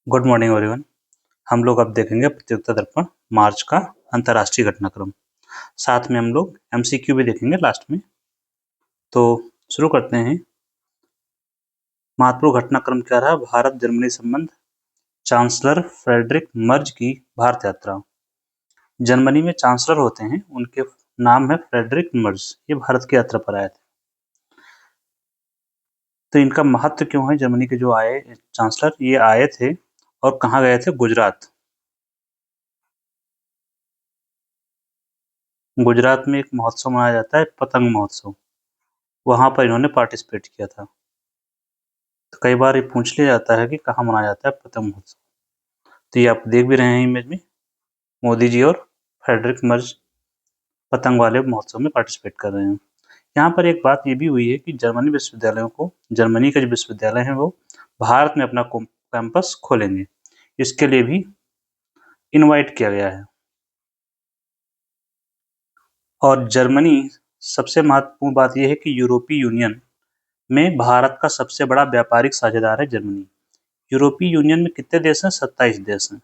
Good morning everyone. हम लोग अब देखेंगे प्रतियोगिता दर्पण मार्च का अंतर्राष्ट्रीय घटनाक्रम। साथ में हम लोग एमसीक्यू भी देखेंगे लास्ट में। तो शुरू करते हैं। महत्वपूर्ण घटनाक्रम क्या रहा? भारत जर्मनी संबंध, चांसलर फ्रेडरिक मर्ज की भारत यात्रा। जर्मनी में चांसलर होते हैं, उनके नाम है फ्रेडरिक मर्ज। ये भारत की यात्रा पर आए थे। तो इनका महत्व क्यों है? जर्मनी के जो आए चांसलर, ये आए थे और कहाँ गए थे? गुजरात। गुजरात में एक महोत्सव मनाया जाता है, पतंग महोत्सव। वहां पर इन्होंने पार्टिसिपेट किया था। तो कई बार ये पूछ लिया जाता है कि कहाँ मनाया जाता है पतंग महोत्सव। तो ये आप देख भी रहे हैं इमेज में, मोदी जी और फ्रेडरिक मर्ज पतंग वाले महोत्सव में पार्टिसिपेट कर रहे हैं। यहाँ पर एक बात ये भी हुई है कि जर्मनी विश्वविद्यालयों को, जर्मनी के जो विश्वविद्यालय हैं वो भारत में अपना कैंपस खोलेंगे। इसके लिए भी इनवाइट किया गया है। और जर्मनी, सबसे महत्वपूर्ण बात यह है कि यूरोपीय यूनियन में भारत का सबसे बड़ा व्यापारिक साझेदार है जर्मनी। यूरोपीय यूनियन में कितने देश हैं? 27 देश हैं,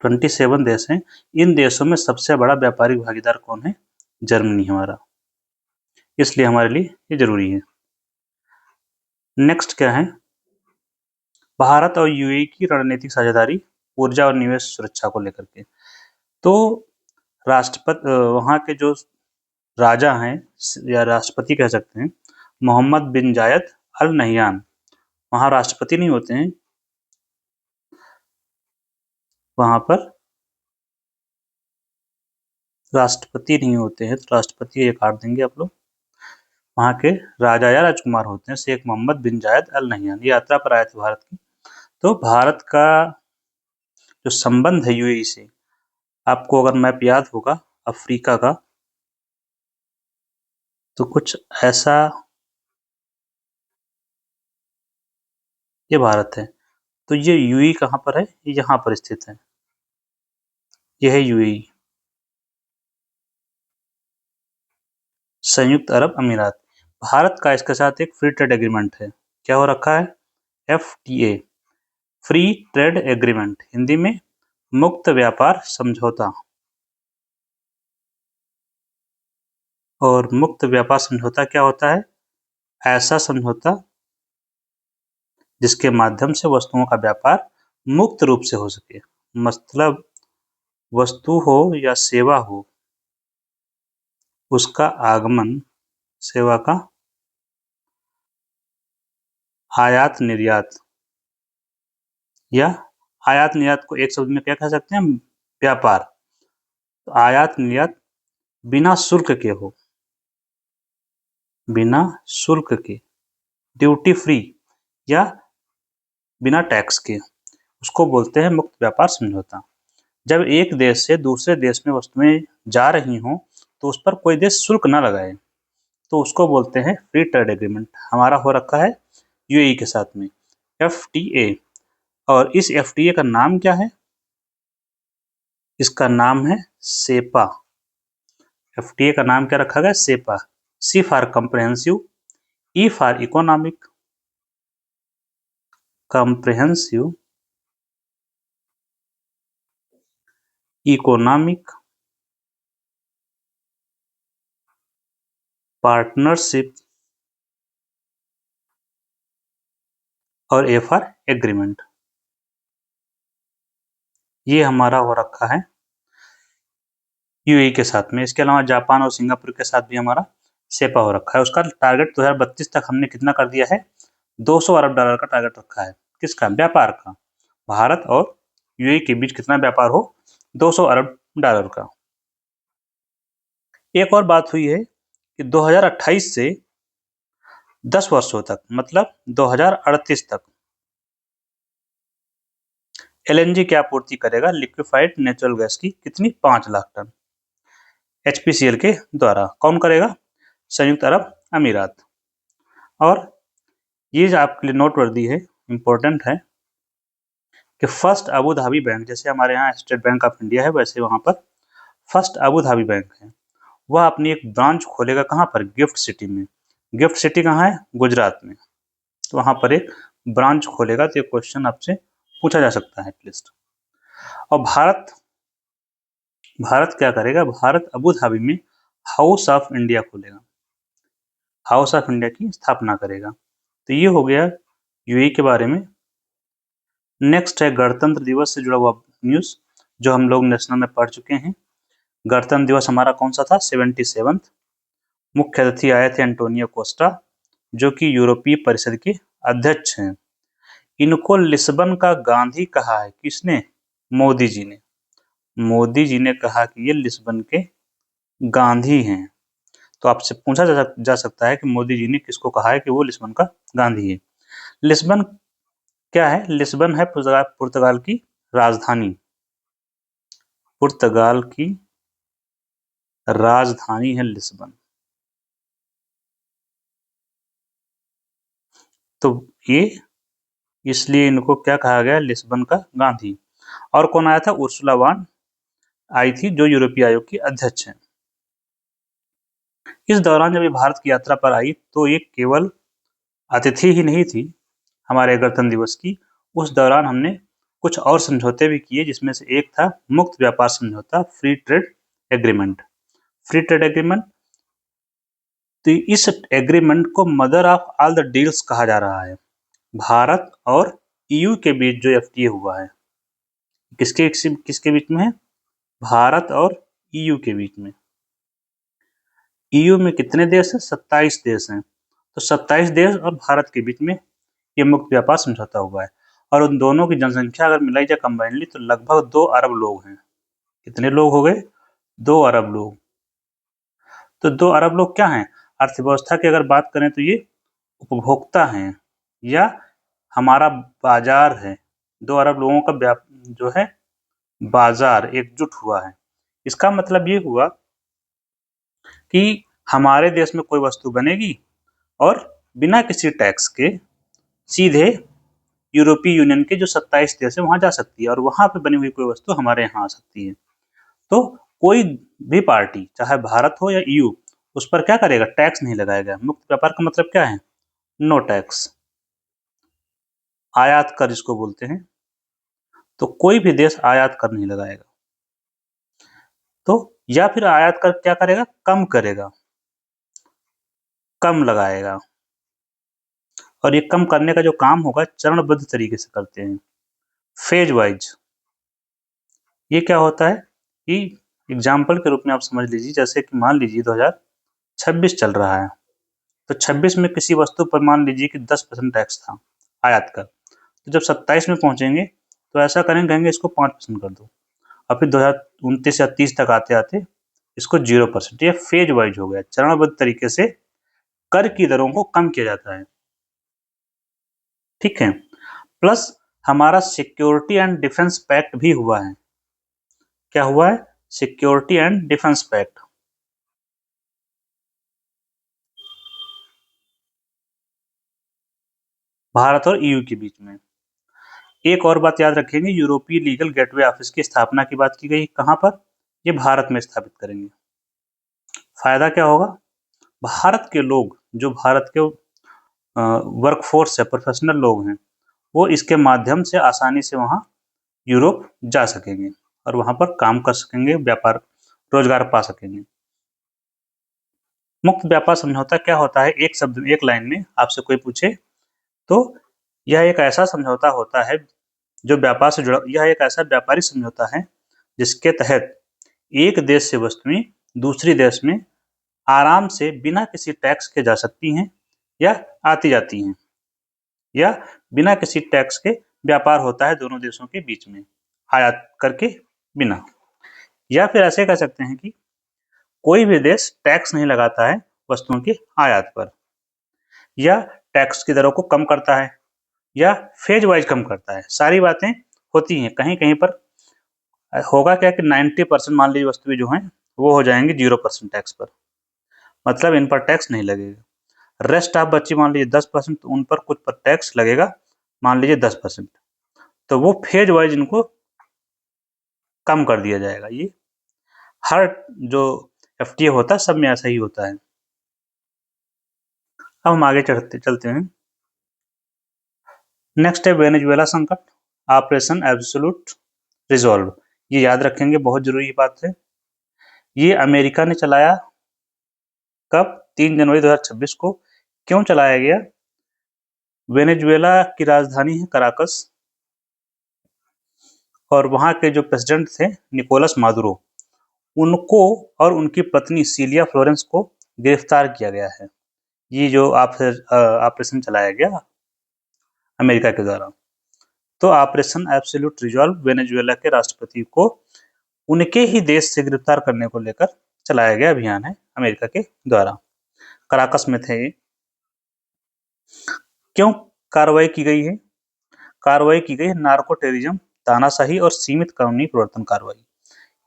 27 देश हैं। इन देशों में सबसे बड़ा व्यापारिक भागीदार कौन है? जर्मनी हमारा। इसलिए हमारे लिए ये जरूरी है। नेक्स्ट क्या है? भारत और यूएई की रणनीतिक साझेदारी ऊर्जा और निवेश सुरक्षा को लेकर के। तो राष्ट्रपति, वहाँ के जो राजा हैं या राष्ट्रपति कह सकते हैं, मोहम्मद बिन जायद अल नहियान, वहाँ राष्ट्रपति नहीं होते हैं, वहाँ पर राष्ट्रपति नहीं होते हैं। तो राष्ट्रपति ये काट देंगे आप लोग। वहाँ के राजा या राजकुमार होते हैं, शेख मोहम्मद बिन जायद अल नहियान। ये यात्रा पर आए थे भारत की। तो भारत का जो संबंध है यूएई से, आपको अगर मैप याद होगा अफ्रीका का, तो कुछ ऐसा ये भारत है। तो ये यूएई कहाँ पर है? ये यहाँ पर स्थित है। यह है यूएई, संयुक्त अरब अमीरात। भारत का इसके साथ एक फ्री ट्रेड एग्रीमेंट है। क्या हो रखा है? FTA, free trade agreement, Hindi में मुक्त व्यापार समझौता। और मुक्त व्यापार समझौता क्या होता है? ऐसा समझौता जिसके माध्यम से वस्तुओं का व्यापार मुक्त रूप से हो सके। मतलब वस्तु हो या सेवा हो, उसका आगमन, सेवा का आयात निर्यात, या आयात निर्यात को एक शब्द में क्या कह सकते हैं? व्यापार। तो आयात निर्यात बिना शुल्क के हो, बिना शुल्क के, ड्यूटी फ्री या बिना टैक्स के, उसको बोलते हैं मुक्त व्यापार समझौता। जब एक देश से दूसरे देश में वस्तुएं जा रही हों तो उस पर कोई देश शुल्क न लगाए, तो उसको बोलते हैं फ्री ट्रेड एग्रीमेंट। हमारा हो रखा है यूएई के साथ में एफटीए। और इस एफटीए का नाम क्या है? इसका नाम है सेपा। एफटीए का नाम क्या रखा गया? CEPA. C for comprehensive, E for economic, comprehensive economic partnership, और ए फॉर एग्रीमेंट। ये हमारा हो रखा है यूएई के साथ में। इसके अलावा जापान और सिंगापुर के साथ भी हमारा सेपा हो रखा है। उसका टारगेट 2032 तक हमने कितना कर दिया है? 200 अरब डॉलर का टारगेट रखा है। किसका? व्यापार का। भारत और यूएई के बीच कितना व्यापार हो? 200 अरब डॉलर का। एक और बात हुई है कि 2028 से 10 वर्षों तक, मतलब 2038 तक, एलएनजी की आपूर्ति करेगा, लिक्विफाइड नेचुरल गैस की। कितनी? 5 लाख टन एचपीसीएल के द्वारा। कौन करेगा? संयुक्त अरब अमीरात। और ये जो आपके लिए नोटवर्दी है, इंपॉर्टेंट है, कि फर्स्ट अबू धाबी बैंक, जैसे हमारे यहाँ स्टेट बैंक ऑफ इंडिया है, वैसे वहां पर फर्स्ट अबू धाबी बैंक है। वह अपनी एक ब्रांच खोलेगा। कहाँ पर? गिफ्ट सिटी में। गिफ्ट सिटी कहाँ है? गुजरात में। तो वहां पर एक ब्रांच खोलेगा तो ये क्वेश्चन आपसे पूछा जा सकता है एटलीस्ट। और भारत क्या करेगा, भारत अबू धाबी में हाउस ऑफ इंडिया खोलेगा, हाउस ऑफ इंडिया की स्थापना करेगा। तो ये हो गया यूएई के बारे में। नेक्स्ट है गणतंत्र दिवस से जुड़ा हुआ न्यूज़, जो हम लोग नेशनल में पढ़ चुके हैं। गणतंत्र दिवस हमारा कौन सा था, 77। मुख्य अतिथि आए थे एंटोनियो कोस्टा, जो कि यूरोपीय परिषद के अध्यक्ष हैं। इनको लिस्बन का गांधी कहा है, किसने, मोदी जी ने। मोदी जी ने कहा कि ये लिस्बन के गांधी हैं। तो आपसे पूछा जा सकता है कि मोदी जी ने किसको कहा है कि वो लिस्बन का गांधी है। लिस्बन क्या है, लिस्बन है पुर्तगाल की राजधानी, पुर्तगाल की राजधानी है लिस्बन। तो ये इसलिए इनको क्या कहा गया, लिस्बन का गांधी। और कौन आया था, उर्सुला वॉन आई थी, जो यूरोपीय आयोग की अध्यक्ष हैं। इस दौरान जब ये भारत की यात्रा पर आई तो ये केवल अतिथि ही नहीं थी हमारे गणतंत्र दिवस की। उस दौरान हमने कुछ और समझौते भी किए, जिसमें से एक था मुक्त व्यापार समझौता, free trade agreement. Free trade agreement, तो इस एग्रीमेंट को mother of all the deals कहा जा रहा है। भारत और ईयू के बीच जो एफटीए हुआ है, किसके किसके बीच में है, भारत और ईयू के बीच में। ईयू में कितने देश हैं, 27 देश हैं। तो 27 देश और भारत के बीच में ये मुक्त व्यापार समझौता हुआ है। और उन दोनों की जनसंख्या अगर मिलाई जाए कंबाइनली तो लगभग 2 अरब लोग हैं। कितने लोग हो गए, 2 अरब लोग। तो 2 अरब लोग क्या हैं, अर्थव्यवस्था की अगर बात करें तो ये उपभोक्ता हैं या हमारा बाजार है। 2 अरब लोगों का जो है बाजार एकजुट हुआ है। इसका मतलब ये हुआ कि हमारे देश में कोई वस्तु बनेगी और बिना किसी टैक्स के सीधे यूरोपीय यूनियन के जो 27 देश है वहां जा सकती है, और वहां पे बनी हुई कोई वस्तु हमारे यहाँ आ सकती है। तो कोई भी पार्टी, चाहे भारत हो या ईयू, उस पर क्या करेगा, टैक्स नहीं लगाएगा। मुक्त व्यापार का मतलब क्या है, नो टैक्स, आयात कर जिसको बोलते हैं। तो कोई भी देश आयात कर नहीं लगाएगा। तो या फिर आयात कर क्या करेगा, कम करेगा, कम लगाएगा। और ये कम करने का जो काम होगा चरणबद्ध तरीके से करते हैं, फेज वाइज। ये क्या होता है कि एग्जाम्पल के रूप में आप समझ लीजिए, जैसे कि मान लीजिए 2026 चल रहा है, तो 26 में किसी वस्तु पर मान लीजिए कि 10% टैक्स था आयात का। तो जब 27 में पहुंचेंगे तो ऐसा करेंगे, कहेंगे इसको 5% कर दो, और फिर 2029 या 30 तक आते आते इसको 0%। ये फेज वाइज हो गया, चरणबद्ध तरीके से कर की दरों को कम किया जाता है। ठीक है, प्लस हमारा सिक्योरिटी एंड डिफेंस पैक्ट भी हुआ है। क्या हुआ है, security and defence pact. Bharat और ईयू के बीच में। एक और बात याद रखेंगे, यूरोपीय लीगल गेटवे ऑफिस की स्थापना की बात की गई, कहां पर, ये भारत में स्थापित करेंगे। फायदा क्या होगा, भारत के लोग, जो भारत के वर्कफोर्स है, प्रोफेशनल लोग हैं, वो इसके माध्यम से आसानी से वहां यूरोप जा सकेंगे और वहां पर काम कर सकेंगे, व्यापार रोजगार पा सकेंगे। मुक्त व्यापार समझौता क्या होता है, एक शब्द, एक लाइन में आपसे कोई पूछे तो यह एक ऐसा समझौता होता है जो व्यापार से जुड़ा, यह एक ऐसा व्यापारिक समझौता है जिसके तहत एक देश से वस्तुएं दूसरी देश में आराम से बिना किसी टैक्स के जा सकती हैं या आती जाती हैं, या बिना किसी टैक्स के व्यापार होता है दोनों देशों के बीच में आयात करके बिना। या फिर ऐसे कह सकते हैं कि कोई भी देश टैक्स नहीं लगाता है वस्तुओं की आयात पर, या टैक्स की दरों को कम करता है, या फेज वाइज कम करता है। सारी बातें होती हैं। कहीं कहीं पर होगा क्या कि 90% मान लीजिए वस्तुएं जो हैं वो हो जाएंगी 0% टैक्स पर, मतलब इन पर टैक्स नहीं लगेगा। रेस्ट ऑफ बची मान लीजिए 10%, तो उन पर कुछ पर टैक्स लगेगा, मान लीजिए 10%। तो वो फेज वाइज इनको कम कर दिया जाएगा। ये हर जो एफटीए होता है सब में ऐसा ही होता है। अब हम आगे चलते हैं। नेक्स्ट है वेनेजुएला संकट, ऑपरेशन एब्सोल्यूट रिजॉल्व। ये याद रखेंगे, बहुत जरूरी बात है। ये अमेरिका ने चलाया कब? 3 जनवरी 2026 को। क्यों चलाया गया? वेनेजुएला की राजधानी है कराकस, और वहां के जो प्रेसिडेंट थे निकोलस मादुरो, उनको और उनकी पत्नी सिलिया फ्लोरेंस को गिरफ्तार किया गया है। ये जो ऑपरेशन चलाया गया अमेरिका के द्वारा। तो ऑपरेशन एब्सोल्यूट रिजॉल्व वेनेजुएला के राष्ट्रपति को उनके ही देश से गिरफ्तार करने को लेकर चलाया गया अभियान है अमेरिका के द्वारा। कराकस में थे ये। क्यों कार्रवाई की गई है? कार्रवाई की गई है नार्को टेररिज्म, तानाशाही और सीमित कानूनी प्रवर्तन कार्रवाई।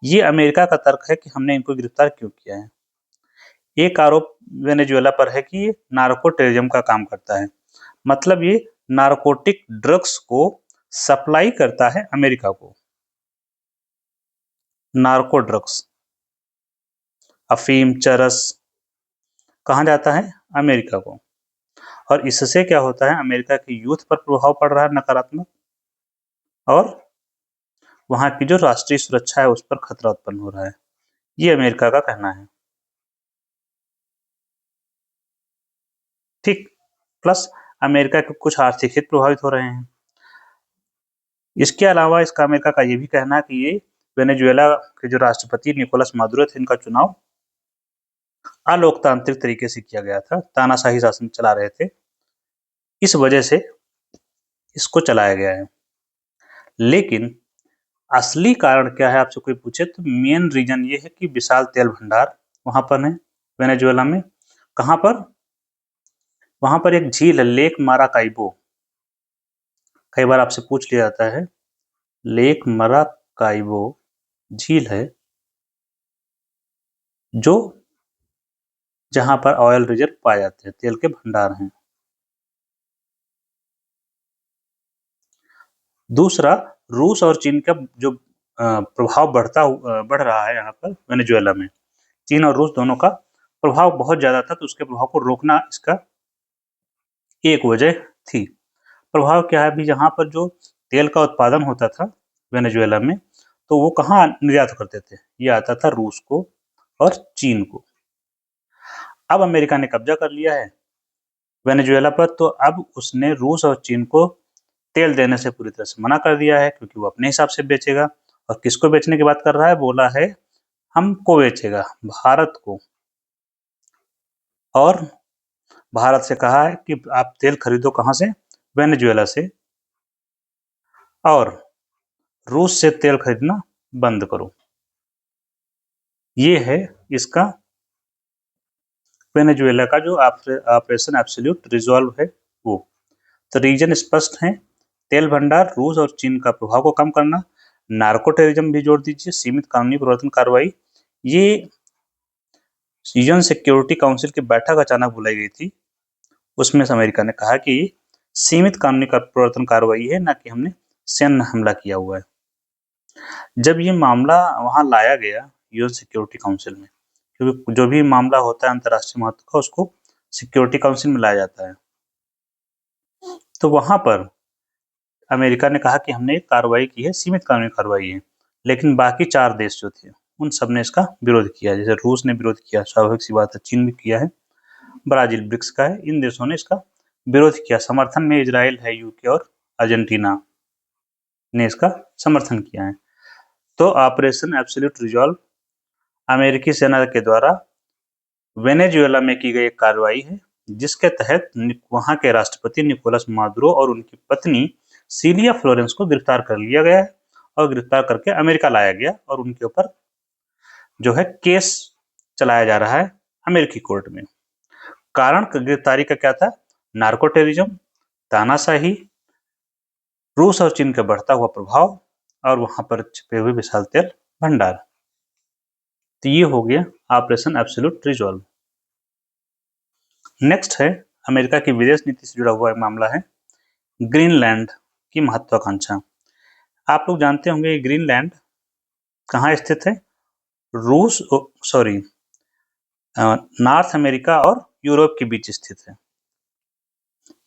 ये अमेरिका का तर्क है कि हमने इनको गिरफ्तार क्यों किया है। एक आरोप वेनेजुएला पर है कि ये नार्को टेररिज्म का काम करता है, मतलब ये नारकोटिक ड्रग्स को सप्लाई करता है अमेरिका को। नार्को ड्रग्स, अफीम, चरस कहाँ जाता है? अमेरिका को। और इससे क्या होता है? अमेरिका के यूथ पर प्रभाव पड़ रहा है नकारात्मक, और वहां की जो राष्ट्रीय सुरक्षा है उस पर खतरा उत्पन्न हो रहा है। ये अमेरिका का कहना है। ठीक, प्लस अमेरिका के कुछ आर्थिक हित प्रभावित हो रहे हैं। इसके अलावा इसका अमेरिका का ये भी कहना है कि ये वेनेजुएला के जो राष्ट्रपति निकोलस मादुरो थे, इनका चुनाव अलोकतांत्रिक तरीके से किया गया था, तानाशाही शासन चला रहे थे, इस वजह से इसको चलाया गया है। लेकिन असली कारण क्या है आपसे कोई पूछे तो मेन रीजन ये है कि विशाल तेल भंडार वहां पर है वेनेजुएला में। कहां पर? वहां पर एक झील है लेक माराकाइबो। कई बार आपसे पूछ लिया जाता है, लेक माराकाइबो झील है जो जहां पर ऑयल रिजर्व पाए जाते हैं, तेल के भंडार हैं। दूसरा, रूस और चीन का जो प्रभाव बढ़ रहा है यहाँ पर वेनेजुएला में। चीन और रूस दोनों का प्रभाव बहुत ज्यादा था, तो उसके प्रभाव को रोकना इसका एक वजह थी। प्रभाव क्या है? अभी यहाँ पर जो तेल का उत्पादन होता था वेनेजुएला में, तो वो कहाँ निर्यात करते थे? ये आता था रूस को और चीन को। अब अमेरिका ने कब्जा कर लिया है वेनेजुएला पर, तो अब उसने रूस और चीन को तेल देने से पूरी तरह से मना कर दिया है, क्योंकि वो अपने हिसाब से बेचेगा। और किसको बेचने की बात कर रहा है? बोला है हमको बेचेगा, भारत को। और भारत से कहा है कि आप तेल खरीदो कहां से? वेनेजुएला से, और रूस से तेल खरीदना बंद करो। ये है इसका वेनेजुएला का जो ऑपरेशन एब्सोल्यूट रिजॉल्व है वो। तो रीजन स्पष्ट है, तेल भंडार, रूस और चीन का प्रभाव को कम करना, नार्को टेररिज्म भी जोड़ दीजिए, सीमित कानूनी प्रवर्तन कार्रवाई। ये यूएन सिक्योरिटी काउंसिल की बैठक अचानक बुलाई गई थी, उसमें से अमेरिका ने कहा कि सीमित कानूनी प्रवर्तन कार्रवाई है, ना कि हमने सैन्य हमला किया हुआ है। जब ये मामला वहां लाया गया यूएन सिक्योरिटी काउंसिल में, क्योंकि जो भी मामला होता है अंतर्राष्ट्रीय महत्व का, उसको सिक्योरिटी काउंसिल में लाया जाता है, तो वहां पर अमेरिका ने कहा कि हमने कार्रवाई की है, सीमित कानूनी कार्रवाई है। लेकिन बाकी 4 देश जो थे उन सब ने इसका विरोध किया। जैसे रूस ने विरोध किया, स्वाभाविक सी बात है, चीन भी किया है, ब्राजील ब्रिक्स का है, इन देशों ने इसका विरोध किया। समर्थन में इजराइल है, यूके और अर्जेंटीना ने इसका समर्थन किया है। तो ऑपरेशन एब्सोल्यूट रिजॉल्व अमेरिकी सेना के द्वारा वेनेजुएला में की गई एक कार्रवाई है, जिसके तहत वहां के राष्ट्रपति निकोलस मादुरो और उनकी पत्नी सिलिया फ्लोरेंस को गिरफ्तार कर लिया गया है, और गिरफ्तार करके अमेरिका लाया गया, और उनके ऊपर जो है केस चलाया जा रहा है अमेरिकी कोर्ट में। कारण गिरफ्तारी का क्या था? नार्को टेररिज्म, तानाशाही, रूस और चीन का बढ़ता हुआ प्रभाव, और वहां पर छिपे हुए विशाल तेल भंडार। तो ये हो गया ऑपरेशन एब्सोल्यूट रिजॉल्व। नेक्स्ट है अमेरिका की विदेश नीति से जुड़ा हुआ एक मामला है ग्रीनलैंड की महत्वाकांक्षा। आप लोग जानते होंगे ग्रीनलैंड कहाँ स्थित है? नॉर्थ अमेरिका और यूरोप के बीच स्थित है।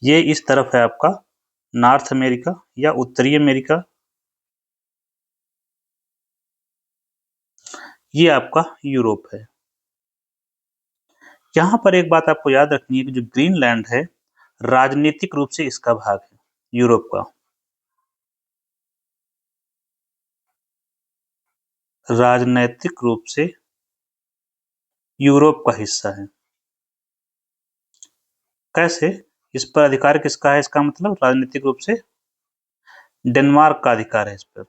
ये इस तरफ है आपका नॉर्थ अमेरिका या उत्तरी अमेरिका, ये आपका यूरोप है। यहाँ पर एक बात आपको याद रखनी है कि जो ग्रीनलैंड है, राजनीतिक रूप से इसका भाग है यूरोप का। राजनैतिक रूप से यूरोप का हिस्सा है। कैसे? इस पर अधिकार किसका है? इसका मतलब राजनीतिक रूप से डेनमार्क का अधिकार है इस पर,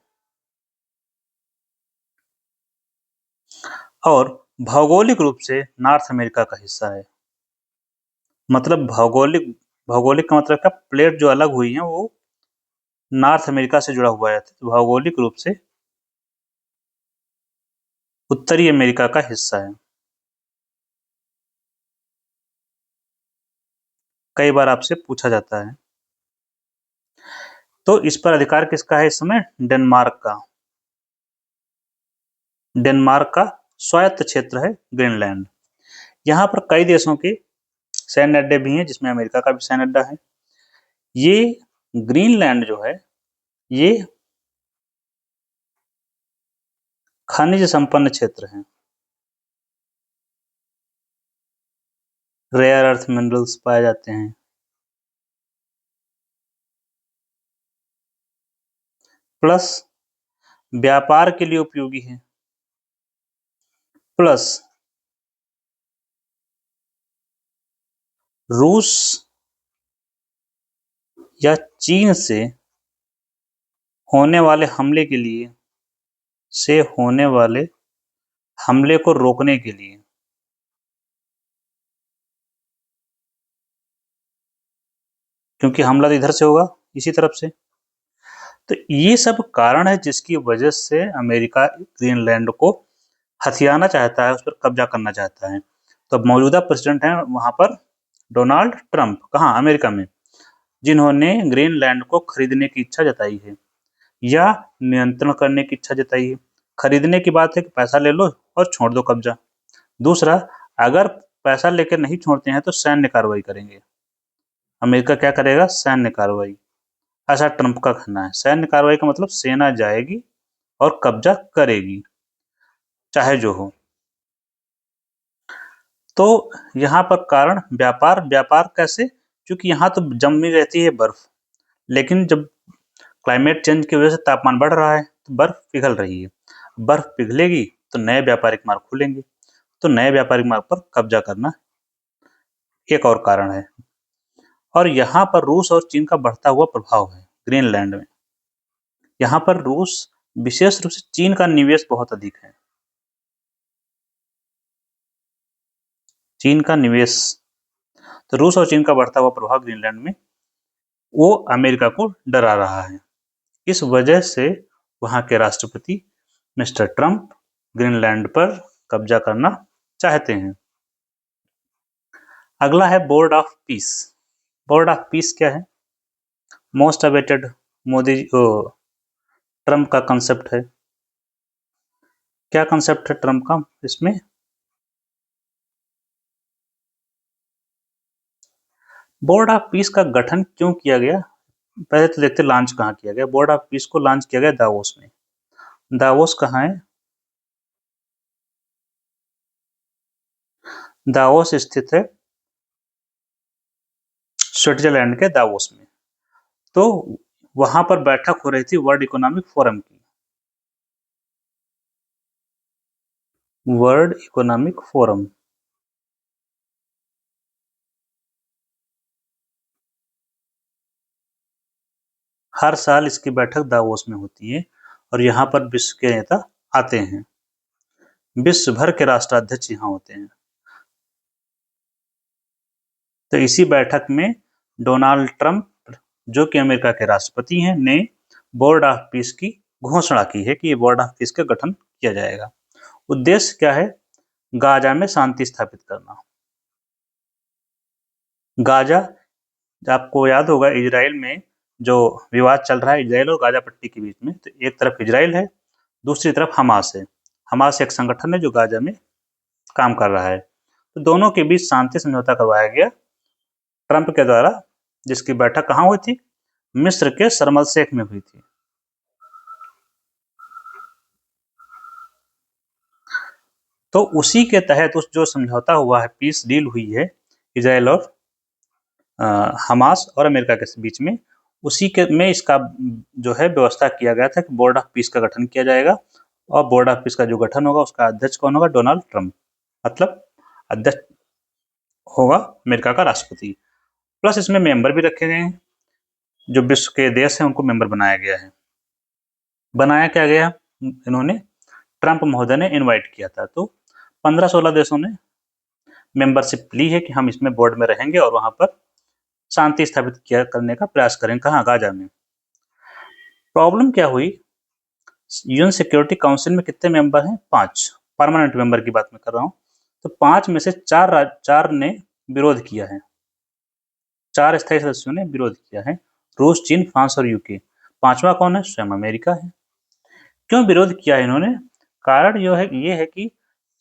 और भौगोलिक रूप से नॉर्थ अमेरिका का हिस्सा है। मतलब भौगोलिक का मतलब क्या? प्लेट जो अलग हुई है वो नॉर्थ अमेरिका से जुड़ा हुआ है, तो भौगोलिक रूप से उत्तरी अमेरिका का हिस्सा है। कई बार आपसे पूछा जाता है। तो इस पर अधिकार किसका है इस समय? डेनमार्क का। डेनमार्क का स्वायत्त क्षेत्र है ग्रीनलैंड। यहाँ पर कई देशों के सैन्य अड्डे भी हैं, जिसमें अमेरिका का भी सैन्य अड्डा है। ये ग्रीनलैंड जो है, ये खनिज संपन्न क्षेत्र है। रेयर अर्थ मिनरल्स पाए जाते हैं। प्लस व्यापार के लिए उपयोगी है। प्लस रूस या चीन से होने वाले हमले को रोकने के लिए, क्योंकि हमला तो इधर से होगा, इसी तरफ से। तो ये सब कारण है जिसकी वजह से अमेरिका ग्रीनलैंड को हथियाना चाहता है, उस पर कब्जा करना चाहता है। तो मौजूदा प्रेसिडेंट हैं वहां पर डोनाल्ड ट्रंप, कहाँ? अमेरिका में, जिन्होंने ग्रीनलैंड को खरीदने की इच्छा जताई है या नियंत्रण करने की इच्छा जताई है। खरीदने की बात है कि पैसा ले लो और छोड़ दो कब्जा। दूसरा, अगर पैसा लेकर नहीं छोड़ते हैं तो सैन्य कार्रवाई करेंगे। अमेरिका क्या करेगा? सैन्य कार्रवाई। ऐसा ट्रंप का कहना है। सैन्य कार्रवाई का मतलब सेना जाएगी और कब्जा करेगी, चाहे जो हो। तो यहाँ पर कारण व्यापार कैसे? क्योंकि यहाँ तो जमी रहती है बर्फ, लेकिन जब क्लाइमेट चेंज की वजह से तापमान बढ़ रहा है तो बर्फ पिघल रही है। बर्फ पिघलेगी तो नए व्यापारिक मार्ग खुलेंगे, तो नए व्यापारिक मार्ग पर कब्जा करना एक और कारण है। और यहाँ पर रूस और चीन का बढ़ता हुआ प्रभाव है ग्रीनलैंड में। यहाँ पर रूस, विशेष रूप से चीन का निवेश बहुत अधिक है। चीन का निवेश, तो रूस और चीन का बढ़ता हुआ प्रभाव ग्रीनलैंड में वो अमेरिका को डरा रहा है। इस वजह से वहां के राष्ट्रपति मिस्टर ट्रंप ग्रीनलैंड पर कब्जा करना चाहते हैं। अगला है board of peace. Board of peace क्या है? मोस्ट अवेटेड मोदी ट्रंप का कंसेप्ट है। क्या कंसेप्ट है ट्रंप का इसमें? बोर्ड ऑफ पीस का गठन क्यों किया गया? पहले तो देखते लॉन्च कहाँ किया गया। बोर्ड ऑफ पीस को लॉन्च किया गया दावोस में। दावोस कहाँ है? दावोस स्थित है स्विट्जरलैंड के दावोस में। तो वहां पर बैठक हो रही थी वर्ल्ड इकोनॉमिक फोरम की। वर्ल्ड इकोनॉमिक फोरम, हर साल इसकी बैठक दावोस में होती है और यहाँ पर विश्व के नेता आते हैं। विश्व भर के राष्ट्राध्यक्ष यहाँ होते हैं। तो इसी बैठक में डोनाल्ड ट्रंप, जो कि अमेरिका के राष्ट्रपति हैं, ने बोर्ड ऑफ पीस की घोषणा की है कि ये बोर्ड ऑफ पीस का गठन किया जाएगा। उद्देश्य क्या है? गाजा में शांति स्थापित करना। गाजा, आपको याद होगा इजराइल में जो विवाद चल रहा है इजराइल और गाजा पट्टी के बीच में, तो एक तरफ इजराइल है, दूसरी तरफ हमास है। हमास एक संगठन है जो गाजा में काम कर रहा है। तो दोनों के बीच शांति समझौता करवाया गया ट्रंप के द्वारा, जिसकी बैठक कहाँ हुई थी? मिस्र के शर्म अल शेख में हुई थी। तो उसी के तहत उस जो समझौता हुआ है, पीस डील हुई है इजराइल और हमास और अमेरिका के बीच में, उसी के में इसका जो है व्यवस्था किया गया था कि बोर्ड ऑफ पीस का गठन किया जाएगा, और बोर्ड ऑफ पीस का जो गठन होगा उसका अध्यक्ष कौन होगा? डोनाल्ड ट्रंप, मतलब अध्यक्ष होगा अमेरिका का राष्ट्रपति। प्लस इसमें मेंबर भी रखे गए हैं, जो विश्व के देश हैं उनको मेंबर बनाया गया है। बनाया क्या गया? इन्होंने ट्रंप महोदय ने इनवाइट किया था, तो 15-16 देशों ने मेंबरशिप ली है कि हम इसमें बोर्ड में रहेंगे और वहां पर शांति स्थापित किया करने का प्रयास करें। कहाँ? गाजा में। प्रॉब्लम क्या हुई? यूएन सिक्योरिटी काउंसिल में कितने मेंबर हैं? 5 परमानेंट मेंबर की बात मैं कर रहा हूँ। तो 5 में से 4 ने विरोध किया है, 4 स्थायी सदस्यों ने विरोध किया है, रूस, चीन, फ्रांस और यूके। 5वां कौन है? स्वयं अमेरिका है। क्यों विरोध किया है इन्होंने? कारण ये है कि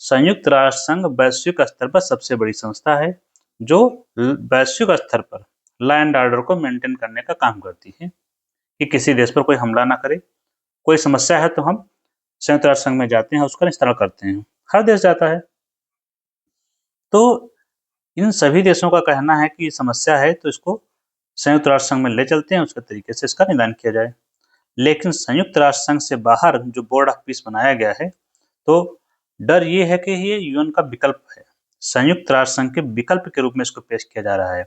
संयुक्त राष्ट्र संघ वैश्विक स्तर पर सबसे बड़ी संस्था है, जो वैश्विक स्तर पर लॉ एंड ऑर्डर को मेंटेन करने का काम करती है, कि किसी देश पर कोई हमला ना करे। कोई समस्या है तो हम संयुक्त राष्ट्र संघ में जाते हैं, उसका निस्तारण करते हैं, हर देश जाता है। तो इन सभी देशों का कहना है कि समस्या है तो इसको संयुक्त राष्ट्र संघ में ले चलते हैं, उसके तरीके से इसका निदान किया जाए। लेकिन संयुक्त राष्ट्र संघ से बाहर जो बोर्ड ऑफ पीस बनाया गया है, तो डर ये है कि ये यूएन का विकल्प है, संयुक्त राष्ट्र संघ के विकल्प के रूप में इसको पेश किया जा रहा है,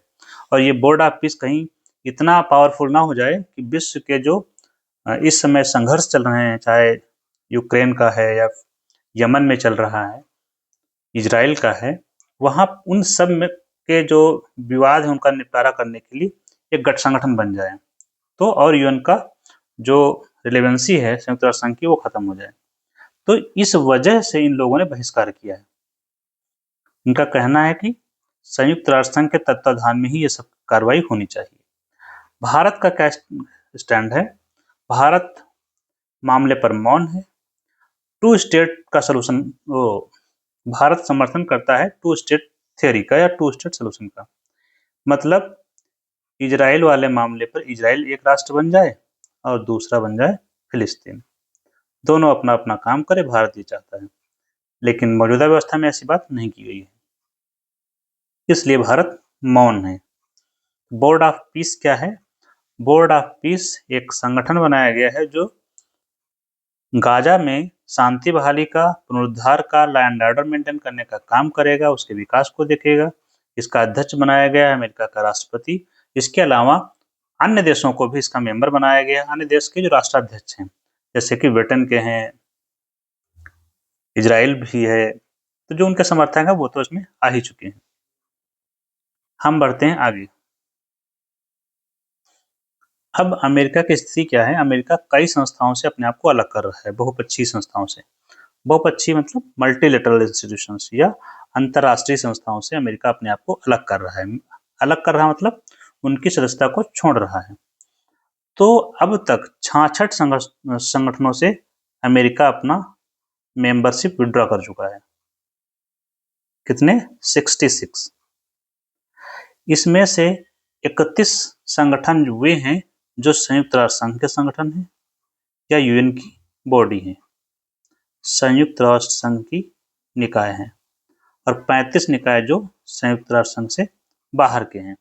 और ये बोर्ड ऑफ पीस कहीं इतना पावरफुल ना हो जाए कि विश्व के जो इस समय संघर्ष चल रहे हैं, चाहे यूक्रेन का है या यमन में चल रहा है, इजराइल का है, वहाँ उन सब में के जो विवाद है उनका निपटारा करने के लिए एक गठ संगठन बन जाए, तो और यूएन का जो रिलेवेंसी है संयुक्त राष्ट्र संघ की वो खत्म हो जाए। तो इस वजह से इन लोगों ने बहिष्कार किया है। इनका कहना है कि संयुक्त राष्ट्र संघ के तत्वाधान में ही ये सब कार्रवाई होनी चाहिए। भारत का क्या स्टैंड है? भारत मामले पर मौन है। टू स्टेट का सलूशन, भारत समर्थन करता है टू स्टेट थ्योरी का या टू स्टेट सलूशन का। मतलब इजराइल वाले मामले पर इजराइल एक राष्ट्र बन जाए और दूसरा बन जाए फिलिस्तीन, दोनों अपना अपना काम करे, भारत ये चाहता है। लेकिन मौजूदा व्यवस्था में ऐसी बात नहीं की गई है, इसलिए भारत मौन है। बोर्ड ऑफ पीस क्या है? बोर्ड ऑफ पीस एक संगठन बनाया गया है जो गाजा में शांति बहाली का, पुनरुद्धार का, लॉ एंड ऑर्डर मेंटेन करने का काम करेगा, उसके विकास को देखेगा। इसका अध्यक्ष बनाया गया है अमेरिका का राष्ट्रपति। इसके अलावा अन्य देशों को भी इसका मेंबर बनाया गया है, अन्य देश के जो राष्ट्राध्यक्ष हैं, जैसे कि ब्रिटेन के हैं, इजराइल भी है, तो जो उनके समर्थक हैं वो तो इसमें आ ही चुके हैं। हम बढ़ते हैं आगे। अब अमेरिका की स्थिति क्या है? अमेरिका कई संस्थाओं से अपने आप को अलग कर रहा है, बहुपक्षीय संस्थाओं से। बहुपक्षीय मतलब मल्टीलेटरल इंस्टीट्यूशंस या अंतरराष्ट्रीय संस्थाओं से अमेरिका अपने आप को अलग कर रहा है। अलग कर रहा मतलब उनकी सदस्यता को छोड़ रहा है। तो अब तक 66 संगठनों से अमेरिका अपना मेंबरशिप विड्रॉ कर चुका है। कितने? 66। इसमें से 31 संगठन वे हैं जो संयुक्त राष्ट्र संघ के संगठन हैं या यूएन की बॉडी हैं, संयुक्त राष्ट्र संघ की निकाय हैं, और 35 निकाय जो संयुक्त राष्ट्र संघ से बाहर के हैं।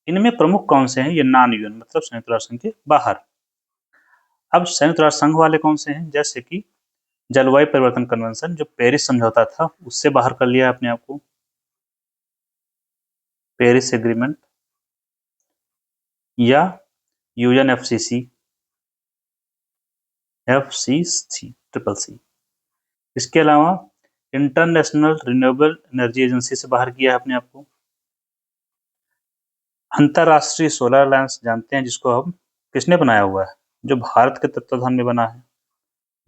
इनमें प्रमुख कौन से हैं? ये नॉन यूएन मतलब संयुक्त राष्ट्र संघ के बाहर। अब संयुक्त राष्ट्र संघ वाले कौन से हैं? जैसे कि जलवायु परिवर्तन कन्वेंशन, जो पेरिस समझौता था उससे बाहर कर लिया अपने आप को, पेरिस एग्रीमेंट, या यूएनएफसीसी, ट्रिपल सी। इसके अलावा इंटरनेशनल रिन्यूएबल एनर्जी एजेंसी से बाहर किया है अपने आप को। अंतरराष्ट्रीय सोलर अलायंस जानते हैं, जिसको हम किसने बनाया हुआ है? जो भारत के तत्वाधान में बना है,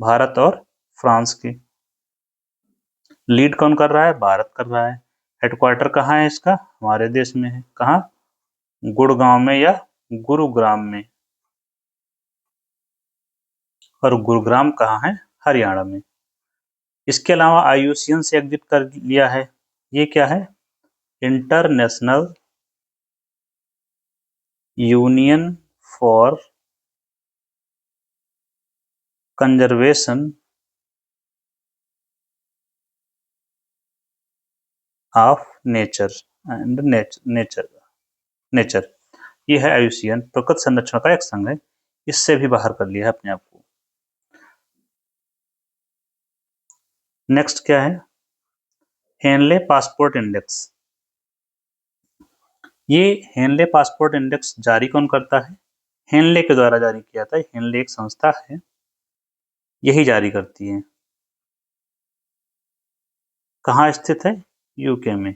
भारत और फ्रांस के। लीड कौन कर रहा है? भारत कर रहा है। हेडक्वार्टर कहाँ है इसका? हमारे देश में है। कहाँ? गुड़गांव में या गुरुग्राम में। और गुरुग्राम कहाँ है? हरियाणा में। इसके अलावा आईयूसीएन से एग्जिट कर लिया है। ये क्या है? International union for conservation of nature and nature. ये है IUCN, प्रकृति संरक्षण का एक संघ है। इससे भी बाहर कर लिया है अपने आप को। नेक्स्ट क्या है? Henley passport index. ये हेनले पासपोर्ट इंडेक्स जारी कौन करता है? हेनले के द्वारा जारी किया था। हेनले एक संस्था है, यही जारी करती है। कहाँ स्थित है? यूके में।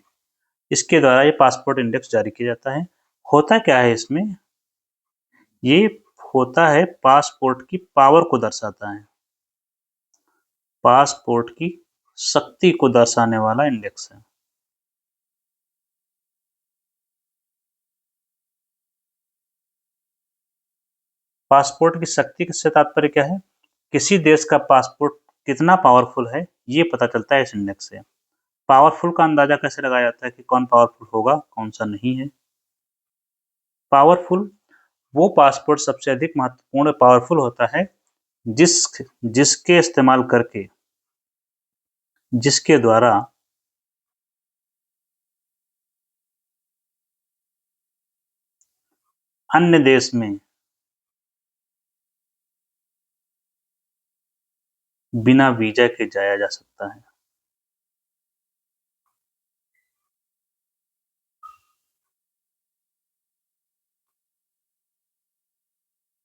इसके द्वारा ये पासपोर्ट इंडेक्स जारी किया जाता है। होता क्या है इसमें? ये होता है पासपोर्ट की पावर को दर्शाता है, पासपोर्ट की शक्ति को दर्शाने वाला इंडेक्स है। पासपोर्ट की शक्ति से तात्पर्य क्या है? किसी देश का पासपोर्ट कितना पावरफुल है, ये पता चलता है इस इंडेक्स से। पावरफुल का अंदाजा कैसे लगाया जाता है कि कौन पावरफुल होगा, कौन सा नहीं है? पावरफुल वो पासपोर्ट सबसे अधिक महत्वपूर्ण पावरफुल होता है जिसके इस्तेमाल करके, जिसके द्वारा अन्य देश में बिना वीजा के जाया जा सकता है।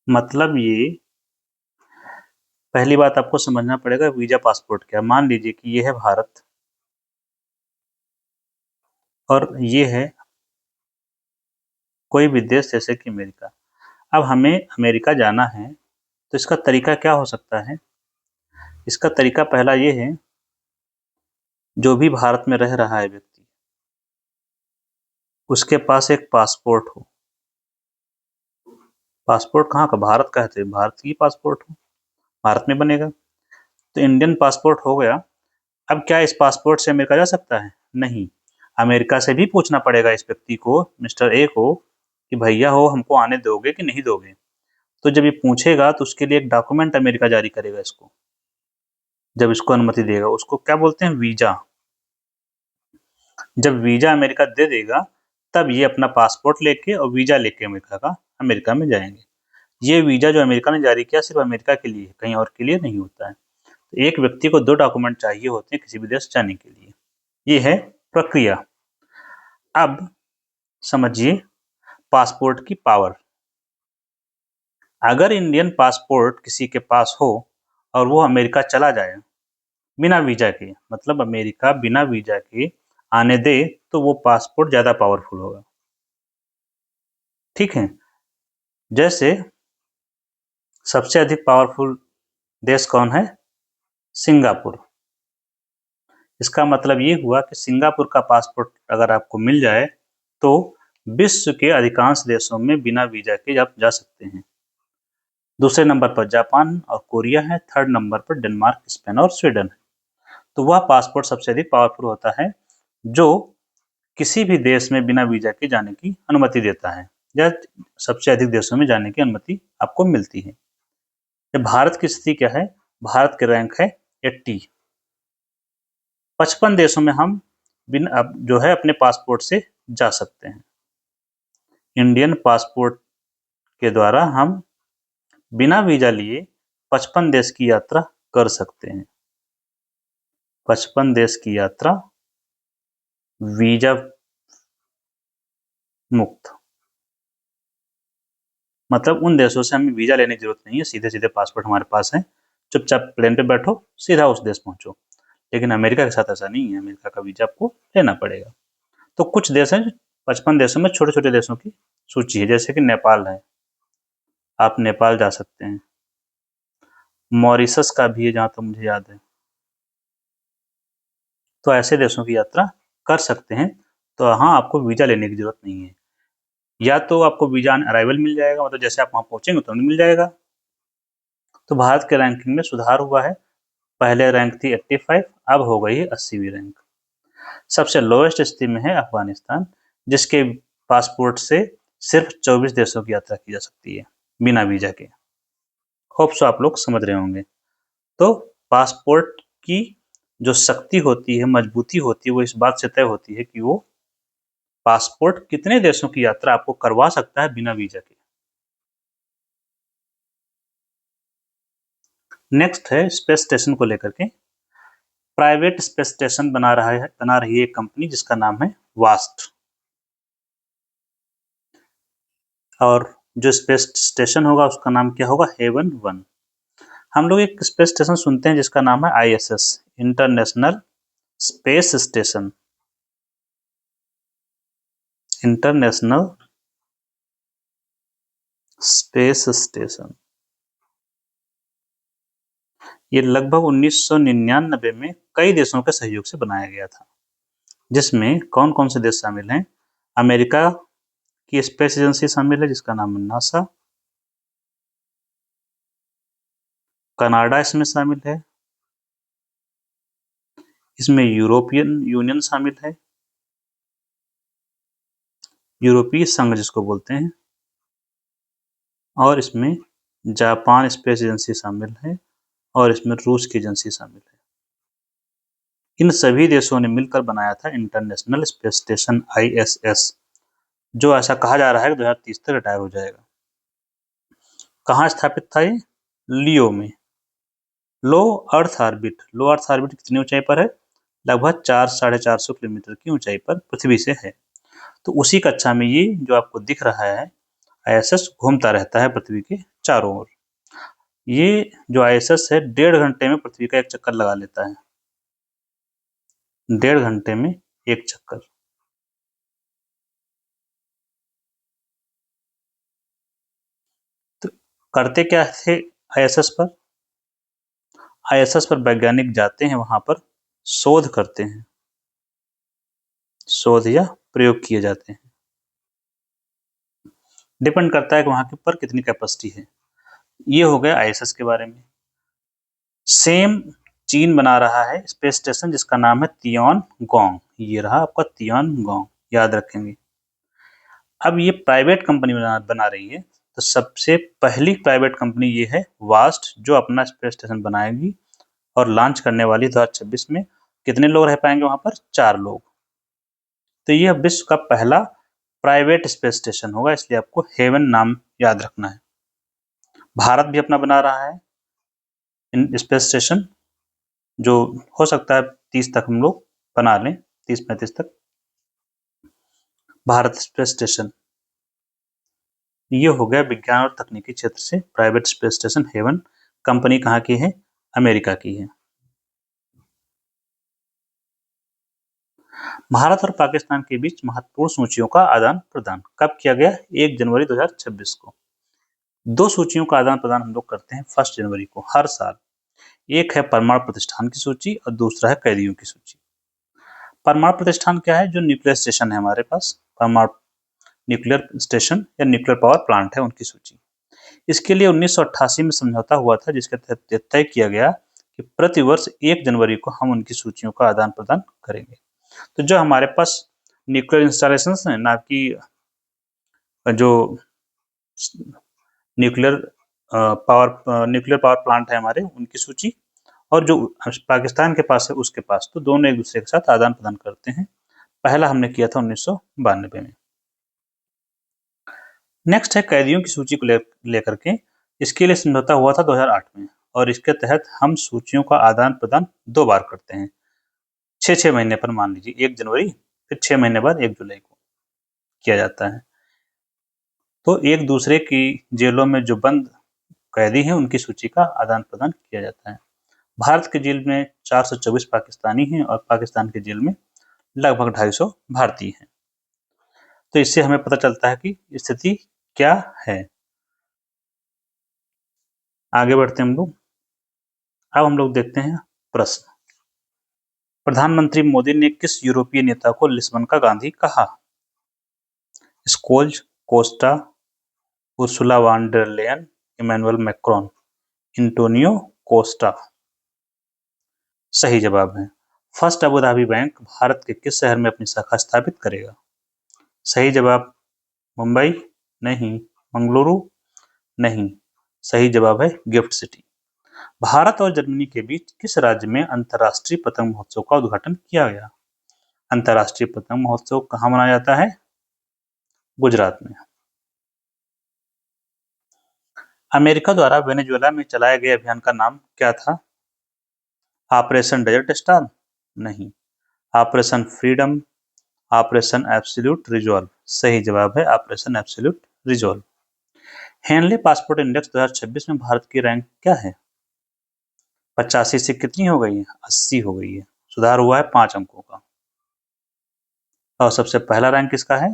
मतलब ये पहली बात आपको समझना पड़ेगा वीजा पासपोर्ट क्या। मान लीजिए कि ये है भारत और ये है कोई भी देश जैसे कि अमेरिका। अब हमें अमेरिका जाना है तो इसका तरीका क्या हो सकता है? इसका तरीका पहला ये है, जो भी भारत में रह रहा है व्यक्ति, उसके पास एक पासपोर्ट हो। पासपोर्ट कहाँ का? भारत का है तो भारत की पासपोर्ट हो, भारत में बनेगा। तो इंडियन पासपोर्ट हो गया। अब क्या इस पासपोर्ट से अमेरिका जा सकता है? नहीं। अमेरिका से भी पूछना पड़ेगा इस व्यक्ति को, मिस्टर ए को, कि भैया हो हमको आने दोगे कि नहीं दोगे। तो जब ये पूछेगा तो उसके लिए एक डॉक्यूमेंट अमेरिका जारी करेगा इसको। जब इसको अनुमति देगा उसको क्या बोलते हैं? वीजा। जब वीजा अमेरिका दे देगा तब ये अपना पासपोर्ट लेके और वीजा लेके अमेरिका में जाएंगे। ये वीजा जो अमेरिका ने जारी किया सिर्फ अमेरिका के लिए, कहीं और के लिए नहीं होता है। तो एक व्यक्ति को 2 डॉक्यूमेंट चाहिए होते हैं किसी भी देश जाने के लिए। ये है प्रक्रिया। अब समझिए पासपोर्ट की पावर। अगर इंडियन पासपोर्ट किसी के पास हो और वो अमेरिका चला जाए बिना वीजा के, मतलब अमेरिका बिना वीजा के आने दे, तो वो पासपोर्ट ज्यादा पावरफुल होगा। ठीक है। जैसे सबसे अधिक पावरफुल देश कौन है? सिंगापुर। इसका मतलब ये हुआ कि सिंगापुर का पासपोर्ट अगर आपको मिल जाए तो विश्व के अधिकांश देशों में बिना वीजा के आप जा सकते हैं। दूसरे नंबर पर जापान और कोरिया है, थर्ड नंबर पर डेनमार्क, स्पेन और स्वीडन है। तो वह पासपोर्ट सबसे अधिक पावरफुल होता है जो किसी भी देश में बिना वीजा के जाने की अनुमति देता है, या सबसे अधिक देशों में जाने की अनुमति आपको मिलती है। जब भारत की स्थिति क्या है? भारत के रैंक है 80। 55 देशों में हम जो है अपने पासपोर्ट से जा सकते हैं। इंडियन पासपोर्ट के द्वारा हम बिना वीजा लिए 55 देश की यात्रा कर सकते हैं। 55 देश की यात्रा वीजा मुक्त। मतलब उन देशों से हमें वीजा लेने की जरूरत नहीं है, सीधे सीधे पासपोर्ट हमारे पास है, चुपचाप प्लेन पे बैठो, सीधा उस देश पहुंचो। लेकिन अमेरिका के साथ ऐसा नहीं है, अमेरिका का वीजा आपको लेना पड़ेगा। तो कुछ देश हैं, 55 देशों में छोटे छोटे देशों की सूची है, जैसे कि नेपाल है, आप नेपाल जा सकते हैं। मॉरिशस का भी है जहां तक मुझे याद है। तो ऐसे देशों की यात्रा कर सकते हैं। तो हाँ, आपको वीजा लेने की जरूरत नहीं है। या तो आपको वीजा ऑन अराइवल मिल जाएगा, मतलब जैसे आप वहां पहुंचेंगे तो मिल जाएगा। तो भारत के रैंकिंग में सुधार हुआ है। पहले रैंक थी 85, अब हो गई है 80वीं रैंक। सबसे लोएस्ट स्थिति में है अफगानिस्तान, जिसके पासपोर्ट से सिर्फ 24 देशों की यात्रा की जा सकती है। बिना वीजा के। होप सो आप लोग समझ रहे होंगे। तो पासपोर्ट की जो शक्ति होती है, मजबूती होती है, वो इस बात से तय होती है कि वो पासपोर्ट कितने देशों की यात्रा आपको करवा सकता है बिना वीजा के। नेक्स्ट है स्पेस स्टेशन को लेकर के। प्राइवेट स्पेस स्टेशन बना रही है एक कंपनी जिसका नाम है वास्ट। और जो स्पेस स्टेशन होगा उसका नाम क्या होगा? हेवन 1। हम लोग एक स्पेस स्टेशन सुनते हैं जिसका नाम है ISS, international space station. International space station ये लगभग 1999 में कई देशों के सहयोग से बनाया गया था, जिसमें कौन कौन से देश शामिल हैं? अमेरिका की स्पेस एजेंसी शामिल है जिसका नाम है नासा। कनाडा इसमें शामिल है। इसमें यूरोपियन यूनियन शामिल है, यूरोपीय संघ जिसको बोलते हैं। और इसमें जापान स्पेस एजेंसी शामिल है और इसमें रूस की एजेंसी शामिल है। इन सभी देशों ने मिलकर बनाया था इंटरनेशनल स्पेस स्टेशन ISS, जो ऐसा कहा जा रहा है कि 2030 तक रिटायर हो जाएगा। कहाँ स्थापित था ये? लियो में। लो अर्थ ऑर्बिट कितनी ऊंचाई पर है? लगभग 400-450 किलोमीटर की ऊंचाई पर पृथ्वी से है। तो उसी कक्षा में ये जो आपको दिख रहा है ISS घूमता रहता है पृथ्वी के चारों ओर। ये जो ISS है 1.5 घंटे में पृथ्वी का एक चक्कर लगा लेता है। 1.5 घंटे में एक चक्कर। तो करते क्या थे ISS पर? ISS पर वैज्ञानिक जाते हैं, वहां पर शोध करते हैं, शोध या प्रयोग किए जाते हैं। डिपेंड करता है कि वहां के पर कितनी कैपेसिटी है। ये हो गया ISS के बारे में। सेम चीन बना रहा है स्पेस स्टेशन जिसका नाम है तियानगोंग। ये रहा आपका तियानगोंग, याद रखेंगे। अब ये प्राइवेट कंपनी बना रही है, तो सबसे पहली प्राइवेट कंपनी ये है वास्ट, जो अपना स्पेस स्टेशन बनाएगी और लॉन्च करने वाली 2026 में। कितने लोग रह पाएंगे वहां पर? 4 लोग। तो यह विश्व का पहला प्राइवेट स्पेस स्टेशन होगा, इसलिए आपको हेवन नाम याद रखना है। भारत भी अपना बना रहा है स्पेस स्टेशन, जो हो सकता है 30 तक हम लोग बना लें, 30-35 तक। भारत स्पेस स्टेशन ये हो गया विज्ञान और तकनीकी क्षेत्र से private space station Haven. Company कहाँ की है? अमेरिका की है। भारत और पाकिस्तान के बीच महत्वपूर्ण सूचियों का आदान प्रदान कब किया गया? 1 जनवरी 2026 को। 2 सूचियों का आदान प्रदान हम लोग करते हैं 1 जनवरी को हर साल। एक है परमाणु प्रतिष्ठान की सूची और दूसरा है कैदियों की सूची। परमाणु प्रतिष्ठान क्या है? जो न्यूक्लियर स्टेशन है हमारे पास, परमाणु न्यूक्लियर स्टेशन या न्यूक्लियर पावर प्लांट है, उनकी सूची। इसके लिए 1988 में समझौता हुआ था, जिसके तहत तय किया गया कि प्रतिवर्ष 1 जनवरी को हम उनकी सूचियों का आदान प्रदान करेंगे। तो जो हमारे पास न्यूक्लियर इंस्टॉलेशन है ना, कि जो न्यूक्लियर पावर प्लांट है हमारे, उनकी सूची, और जो पाकिस्तान के पास है उसके पास, तो दोनों एक दूसरे के साथ आदान प्रदान करते हैं। पहला हमने किया था 1992 में। नेक्स्ट है कैदियों की सूची को लेकर के। इसके लिए समझौता हुआ था 2008 में, और इसके तहत हम सूचियों का आदान प्रदान 2 बार करते हैं, 6-6 महीने पर। मान लीजिए 1 जनवरी, फिर 6 महीने बाद 1 जुलाई को किया जाता है। तो एक दूसरे की जेलों में जो बंद कैदी हैं उनकी सूची का आदान प्रदान किया जाता है। भारत की जेल में 424 पाकिस्तानी हैं और पाकिस्तान की जेल में लगभग 250 भारतीय हैं। तो इससे हमें पता चलता है कि स्थिति क्या है। आगे बढ़ते हैं हम लोग। अब हम लोग देखते हैं प्रश्न। प्रधानमंत्री मोदी ने किस यूरोपीय नेता को लिस्बन का गांधी कहा? Scholz, Costa, Ursula von der Leyen, Emmanuel Macron. Antonio Costa सही जवाब है। First Abu Dhabi bank Bharat के किस शहर में अपनी शाखा स्थापित करेगा? सही जवाब मुंबई नहीं, मंगलुरु नहीं, सही जवाब है गिफ्ट सिटी। भारत और जर्मनी के बीच किस राज्य में अंतर्राष्ट्रीय पतंग महोत्सव का उद्घाटन किया गया? अंतर्राष्ट्रीय पतंग महोत्सव कहाँ मनाया जाता है? गुजरात में। अमेरिका द्वारा वेनेजुएला में चलाए गए अभियान का नाम क्या था? Operation desert star? नहीं, operation freedom, operation absolute resolve. सही जवाब है operation absolute resolve. Henley passport index 2026 में भारत की रैंक क्या है? 85 से कितनी हो गई है? 80 हो गई है। सुधार हुआ है 5 अंकों का। और सबसे पहला रैंक किसका है,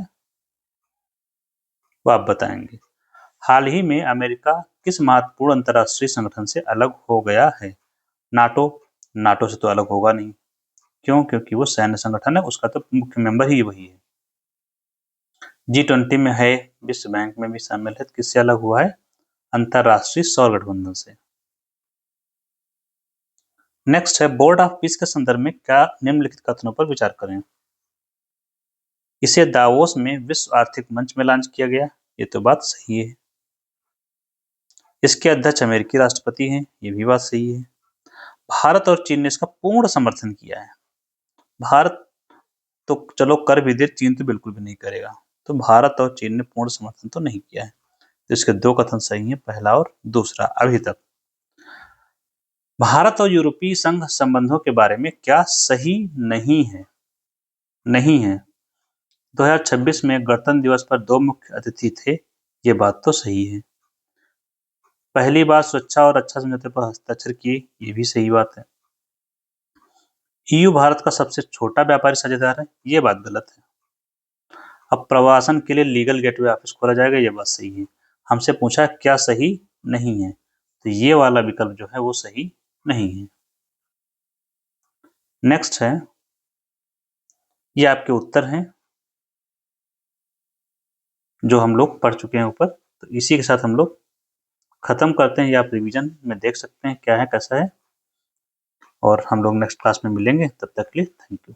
वो आप बताएंगे। हाल ही में अमेरिका किस महत्वपूर्ण अंतर्राष्ट्रीय संगठन से अलग हो गया है? नाटो? नाटो से तो अलग होगा नहीं। क्यों? क्योंकि वो सैन्य संगठन है, उसका तो मुख्य मेंबर ही वही है। G20 में है, विश्व बैंक में भी शामिल है। किससे अलग हुआ है? अंतर्राष्ट्रीय सौर गठबंधन से। नेक्स्ट है, बोर्ड ऑफ पीस के संदर्भ में क्या निम्नलिखित कथनों पर विचार करें? इसे दावोस में विश्व आर्थिक मंच में लॉन्च किया गया, ये तो बात सही है। इसके अध्यक्ष अमेरिकी राष्ट्रपति हैं, ये भी बात सही है। भारत और चीन ने इसका पूर्ण समर्थन किया है। भारत तो चलो कर भी दे, चीन तो बिल्कुल भी नहीं करेगा। तो भारत और चीन ने पूर्ण समर्थन तो नहीं किया है। तो इसके 2 कथन सही हैं, पहला और दूसरा। अभी तक भारत और यूरोपीय संघ संबंधों के बारे में क्या सही नहीं है? 2026 में गणतंत्र दिवस पर 2 मुख्य अतिथि थे, ये बात तो सही है। पहली बार सुरक्षा और रक्षा समझौते पर हस्ताक्षर किए, ये भी सही बात है। EU भारत का सबसे छोटा व्यापारी साझेदार है, ये बात गलत है। अब प्रवासन के लिए लीगल गेटवे ऑफिस खोला जाएगा, ये बात सही है। हमसे पूछा क्या सही नहीं है, तो ये वाला विकल्प जो है वो सही नहीं है। नेक्स्ट है, ये आपके उत्तर हैं जो हम लोग पढ़ चुके हैं ऊपर। तो इसी के साथ हम लोग खत्म करते हैं। ये आप रिवीजन में देख सकते हैं क्या है कैसा है, और हम लोग नेक्स्ट क्लास में मिलेंगे। तब तक के लिए थैंक यू।